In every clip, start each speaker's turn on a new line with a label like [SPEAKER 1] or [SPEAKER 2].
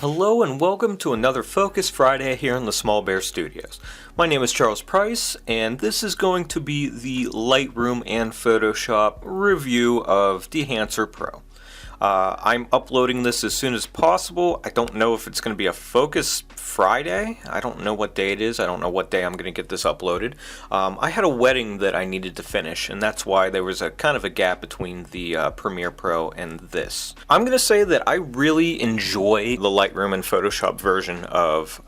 [SPEAKER 1] Hello and welcome to another Focus Friday here in the Small Bear Studios. My name is Charles Price and this is going to be the Lightroom and Photoshop review of Dehancer Pro. I'm uploading this as soon as possible. I don't know if it's going to be a Focus Friday. I don't know what day it is. I don't know what day I'm going to get this uploaded. I had a wedding that I needed to finish, and that's why there was a kind of a gap between the Premiere Pro and this. I'm going to say that I really enjoy the Lightroom and Photoshop version of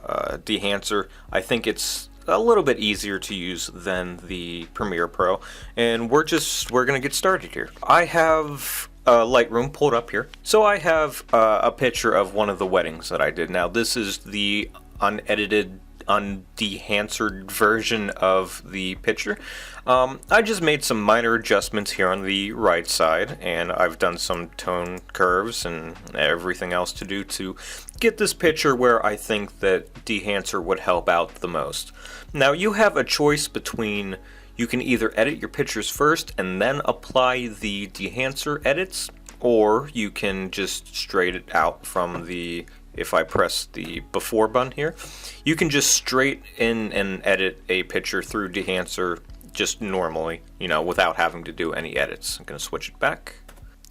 [SPEAKER 1] Dehancer. I think it's a little bit easier to use than the Premiere Pro, and we're going to get started here. I have Lightroom pulled up here. So I have a picture of one of the weddings that I did. Now this is the unedited, undehancered version of the picture. I just made some minor adjustments here on the right side, and I've done some tone curves and everything else to do to get this picture where I think that Dehancer would help out the most. Now you have a choice between you can either edit your pictures first and then apply the Dehancer edits, or you can just straight it out from the, if I press the before button here, you can just straight in and edit a picture through Dehancer just normally, you know, without having to do any edits. I'm going to switch it back.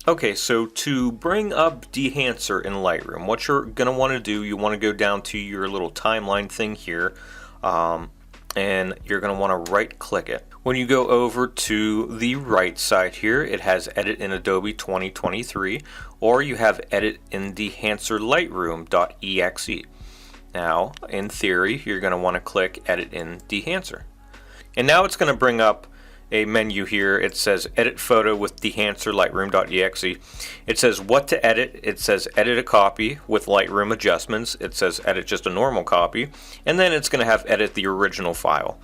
[SPEAKER 1] Okay, so to bring up Dehancer in Lightroom, what you're going to want to do, you want to go down to your little timeline thing here, and you're going to want to right click it. When you go over to the right side here, it has Edit in Adobe 2023, or you have Edit in Dehancer Lightroom.exe. Now, in theory, you're going to want to click Edit in Dehancer. And now it's going to bring up a menu here. It says Edit Photo with Dehancer Lightroom.exe. It says what to edit. It says Edit a copy with Lightroom adjustments. It says Edit just a normal copy. And then it's going to have Edit the original file.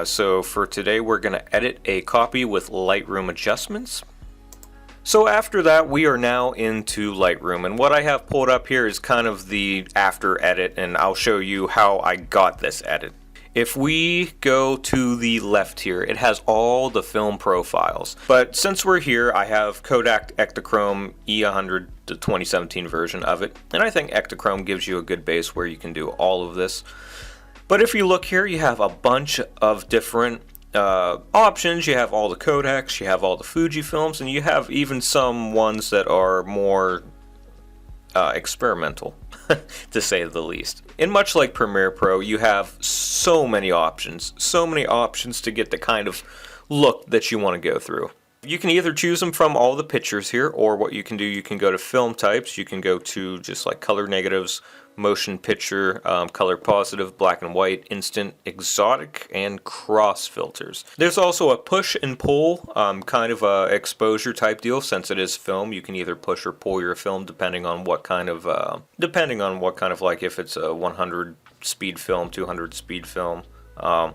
[SPEAKER 1] So for today we're going to edit a copy with Lightroom adjustments. So after that we are now into Lightroom, and what I have pulled up here is kind of the after edit, and I'll show you how I got this edit. If we go to the left here, it has all the film profiles. But since we're here, I have Kodak Ektachrome E100, the 2017 version of it. And I think Ektachrome gives you a good base where you can do all of this. But if you look here, you have a bunch of different options. You have all the Kodaks, you have all the Fuji films, and you have even some ones that are more experimental, to say the least. And much like Premiere Pro, you have so many options to get the kind of look that you want to go through. You can either choose them from all the pictures here, or what you can do, you can go to film types. You can go to just like color negatives, motion picture, color positive, black and white, instant, exotic, and cross filters. There's also a push and pull, kind of a exposure type deal. Since it is film, you can either push or pull your film depending on what kind of like if it's a 100 speed film, 200 speed film, and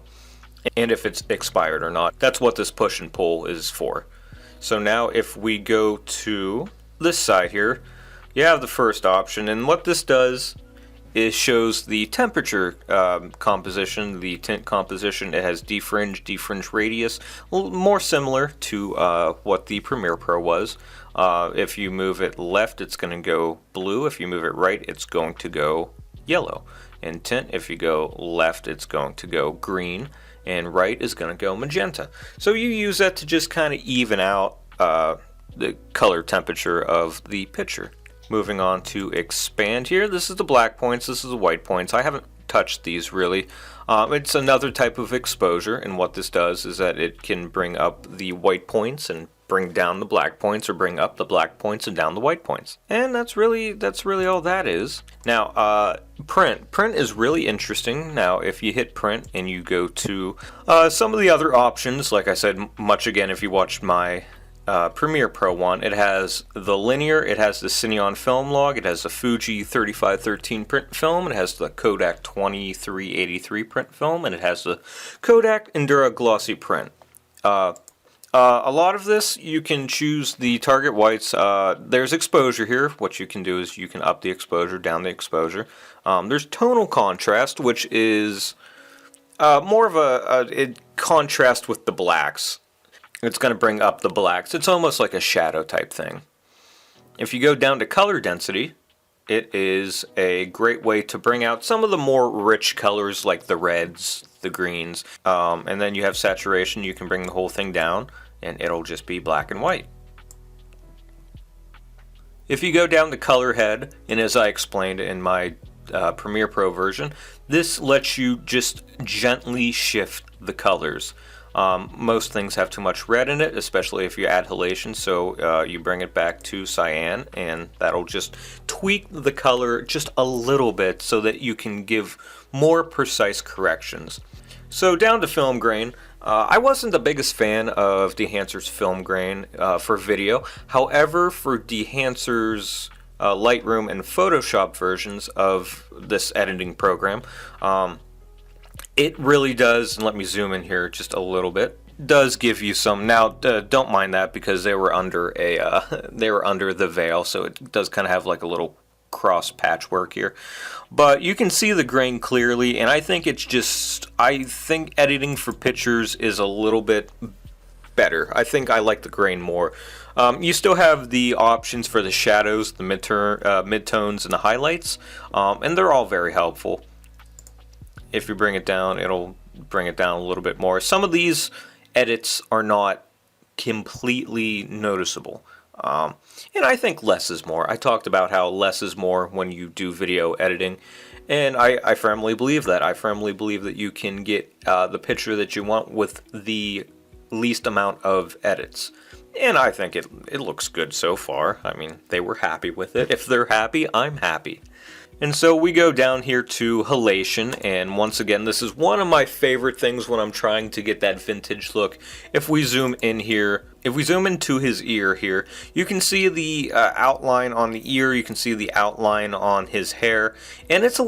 [SPEAKER 1] if it's expired or not. That's what this push and pull is for. So now if we go to this side here, you have the first option, and what this does is shows the temperature composition, the tint composition. It has defringe radius, more similar to what the Premiere Pro was. If you move it left, it's going to go blue. If you move it right, it's going to go yellow. And tint, if you go left, it's going to go green, and right is going to go magenta. So you use that to just kind of even out the color temperature of the picture. Moving on to expand here, this is the black points, this is the white points. I haven't touched these really. It's another type of exposure, and what this does is that it can bring up the white points and bring down the black points, or bring up the black points and down the white points. And that's really all that is. Now, print is really interesting. Now, if you hit print and you go to some of the other options, like I said, much again, if you watched my Premiere Pro one, it has the linear, it has the Cineon film log, it has the Fuji 3513 print film, it has the Kodak 2383 print film, and it has the Kodak Endura glossy print. A lot of this, you can choose the target whites. There's exposure here. What you can do is you can up the exposure, down the exposure. There's tonal contrast, which is more of a contrast with the blacks. It's going to bring up the blacks. It's almost like a shadow type thing. If you go down to color density, It is a great way to bring out some of the more rich colors like the reds, the greens, and then you have saturation. You can bring the whole thing down and it'll just be black and white. If you go down to color head, and as I explained in my Premiere Pro version, this lets you just gently shift the colors. Most things have too much red in it, especially if you add halation, so you bring it back to cyan and that'll just tweak the color just a little bit so that you can give more precise corrections. So down to film grain. I wasn't the biggest fan of Dehancer's film grain for video. However, for Dehancer's Lightroom and Photoshop versions of this editing program, it really does, and let me zoom in here just a little bit, does give you some. Now don't mind that because they were under the veil, so it does kind of have like a little cross patchwork here, but you can see the grain clearly, and I think editing for pictures is a little bit better. I think I like the grain more. You still have the options for the shadows, the midtones, and the highlights, and they're all very helpful. If you bring it down, it'll bring it down a little bit more. Some of these edits are not completely noticeable. And I think less is more. I talked about how less is more when you do video editing, and I firmly believe that. I firmly believe that you can get the picture that you want with the least amount of edits. And I think it looks good so far. I mean, they were happy with it. If they're happy, I'm happy. And so we go down here to halation, and once again, this is one of my favorite things when I'm trying to get that vintage look. If we zoom in here, if we zoom into his ear here, you can see the outline on the ear, you can see the outline on his hair, and it's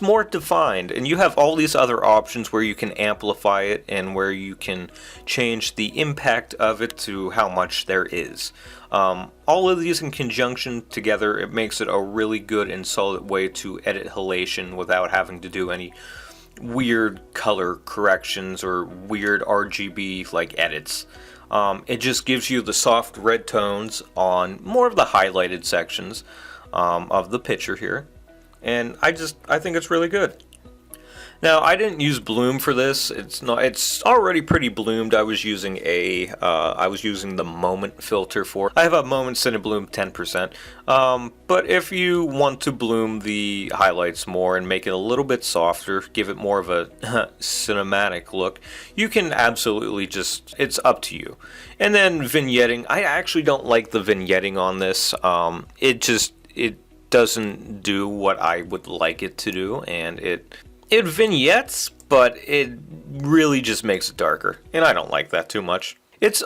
[SPEAKER 1] more defined. And you have all these other options where you can amplify it and where you can change the impact of it to how much there is. All of these in conjunction together, it makes it a really good and solid way to edit halation without having to do any weird color corrections or weird RGB like edits. It just gives you the soft red tones on more of the highlighted sections of the picture here, and I think it's really good. Now, I didn't use bloom for this. It's already pretty bloomed. I was using the moment filter for. I have a moment Cine Bloom 10%. But if you want to bloom the highlights more and make it a little bit softer, give it more of a cinematic look, you can absolutely it's up to you. And then vignetting. I actually don't like the vignetting on this. It doesn't do what I would like it to do, and it vignettes, but it really just makes it darker, and I don't like that too much.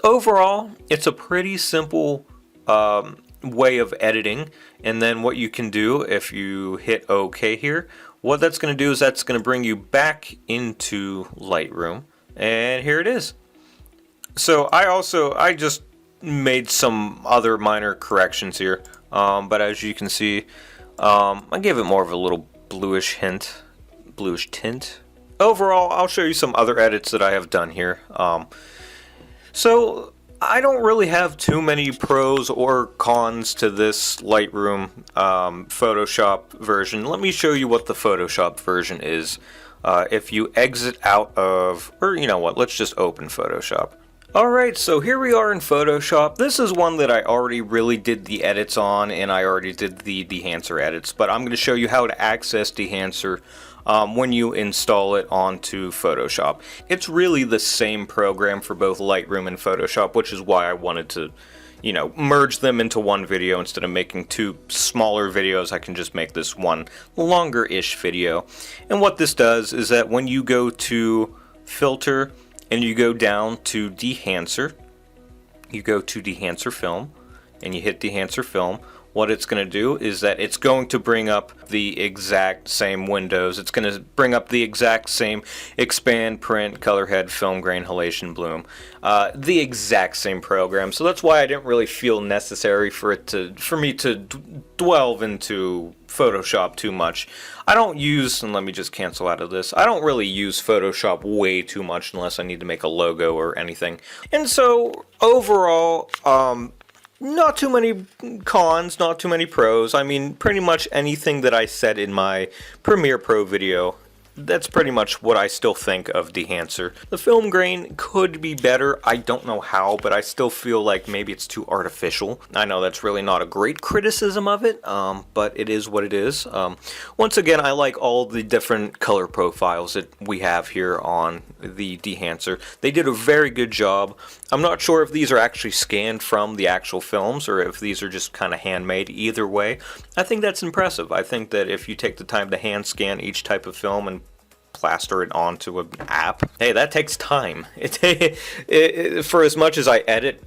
[SPEAKER 1] Overall, it's a pretty simple way of editing, and then what you can do if you hit OK here, what that's going to do is that's going to bring you back into Lightroom, and here it is. So I just made some other minor corrections here, but as you can see, I gave it more of a little bluish tint. Overall, I'll show you some other edits that I have done here. So I don't really have too many pros or cons to this Lightroom Photoshop version. Let me show you what the Photoshop version is. If you exit out of, or you know what, let's just open Photoshop. Alright, so here we are in Photoshop. This is one that I already really did the edits on, and I already did the Dehancer edits, but I'm going to show you how to access Dehancer when you install it onto Photoshop. It's really the same program for both Lightroom and Photoshop, which is why I wanted to, merge them into one video. Instead of making two smaller videos, I can just make this one longer-ish video. And what this does is that when you go to Filter and you go down to Dehancer, you go to Dehancer Film, and you hit Dehancer Film, what it's going to do is that it's going to bring up the exact same windows. It's going to bring up the exact same expand, print, color head, film grain, halation, bloom, the exact same program. So that's why I didn't really feel necessary for me to delve into Photoshop too much. I don't use, and let me just cancel out of this, I don't really use Photoshop way too much unless I need to make a logo or anything. And so overall, not too many cons, not too many pros. I mean, pretty much anything that I said in my Premiere Pro video, that's pretty much what I still think of Dehancer. The film grain could be better. I don't know how, but I still feel like maybe it's too artificial. I know that's really not a great criticism of it, but it is what it is. Once again, I like all the different color profiles that we have here on the Dehancer. They did a very good job. I'm not sure if these are actually scanned from the actual films or if these are just kind of handmade. Either way, I think that's impressive. I think that if you take the time to hand scan each type of film and plaster it onto an app, hey, that takes time. For as much as I edit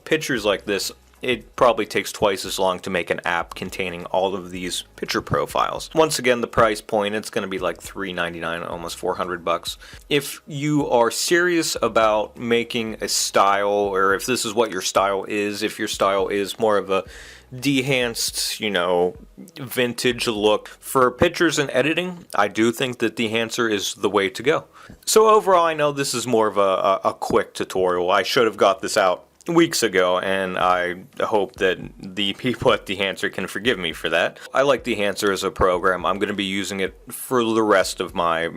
[SPEAKER 1] pictures like this, it probably takes twice as long to make an app containing all of these picture profiles. Once again, the price point, it's going to be like $3.99, almost $400. If you are serious about making a style, or if this is what your style is, if your style is more of a dehanced, vintage look for pictures and editing, I do think that Dehancer is the way to go. So overall, I know this is more of a quick tutorial. I should have got this out weeks ago, and I hope that the people at Dehancer can forgive me for that. I like Dehancer as a program. I'm going to be using it for the rest of my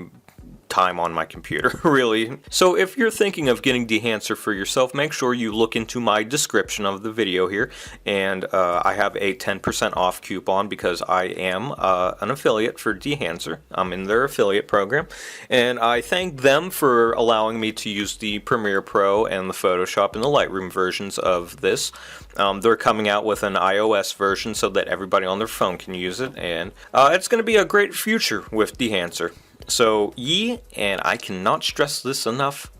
[SPEAKER 1] time on my computer, really. So if you're thinking of getting Dehancer for yourself, make sure you look into my description of the video here, and I have a 10% off coupon because I am an affiliate for Dehancer. I'm in their affiliate program, and I thank them for allowing me to use the Premiere Pro and the Photoshop and the Lightroom versions of this. They're coming out with an iOS version so that everybody on their phone can use it, and it's going to be a great future with Dehancer. So, and I cannot stress this enough,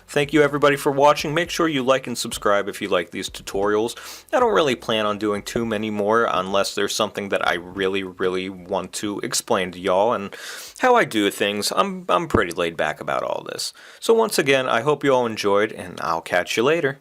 [SPEAKER 1] Thank you everybody for watching. Make sure you like and subscribe if you like these tutorials. I don't really plan on doing too many more unless there's something that I really want to explain to y'all and how I do things. I'm pretty laid back about all this. So once again, I hope you all enjoyed, and I'll catch you later.